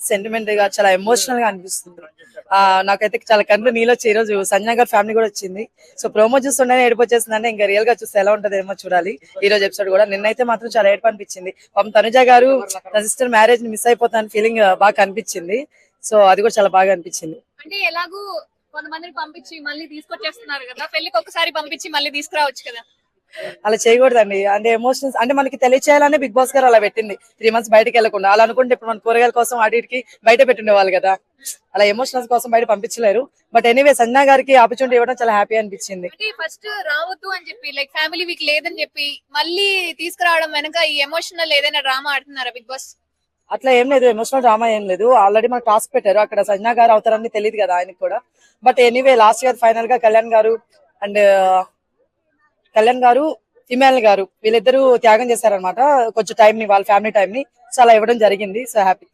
Sentiment గా చాలా emotional గా అనిపిస్తుంది. నాకైతే చాలా కండ్లు నీళ్ళు వచ్చి ఈ రోజు సంజన గారి ఫ్యామిలీ కూడా వచ్చింది. సో ప్రోమో చూస్తుండే ఏడుపు వచ్చేసిందంటే ఇంకా రియల్ గా చూస్తే ఎలా ఉంటదేమో చూడాలి ఈ రోజు ఎపిసోడ్ కూడా. నిన్నైతే మాత్రం చాలా ఏడుపు అనిపించింది. పాపం తనుజ గారు నా సిస్టర్ మ్యారేజ్ ని మిస్ అయిపోతాను ఫీలింగ్ బాగా కనిపించింది. సో అది కూడా చాలా బాగా అనిపించింది. అంటే ఎలాగూ కొంతమందిని పంపించి మళ్ళీ తీసుకొచ్చేస్తున్నారు కదా, పెళ్లికి ఒకసారి పంపించి మళ్ళీ తీసుకురావచ్చు కదా. అలా చేయకూడదండి. అంటే ఎమోషన్స్ అంటే మనకి తెలియచేయాలనే బిగ్ బాస్ గారు అలా పెట్టింది 3 months బయటకు వెళ్లకుండా. అలా అనుకుంటే ఇప్పుడు మన కూరగాయల కోసం అడిటికి బయట పెట్టుండేవాళ్ళు కదా. అలా ఎమోషనల్స్ కోసం బయట పంపించలేరు. బట్ ఎనీవే సంజన గారికి ఆపర్చునిటీ ఇవ్వడం చాలా హ్యాపీ అనిపించింది. అంటే ఫస్ట్ రావద్దు అని చెప్పి లైక్ ఫ్యామిలీ వీక్ లేదని చెప్పి మళ్ళీ తీసుకురావడం వెనక ఈ ఎమోషనల్ ఏదైనా డ్రామా ఆడుతున్నారా బిగ్ బాస్? అట్లా ఏం లేదు, ఎమోషనల్ డ్రామా ఏం లేదు. ఆల్రెడీ మనకు టాస్క్ పెట్టారు, అక్కడ సంజన గారు అవుతారని తెలియదు కదా ఆయనకు కూడా. But anyway last year final గా కళ్యాణ్ గారు ఇమానుల్ గారు వీళ్ళిద్దరూ త్యాగం చేశారనమాట కొంచెం టైం ని, వాళ్ళ ఫ్యామిలీ టైం ని. సో అలా ఇవ్వడం జరిగింది. So happy.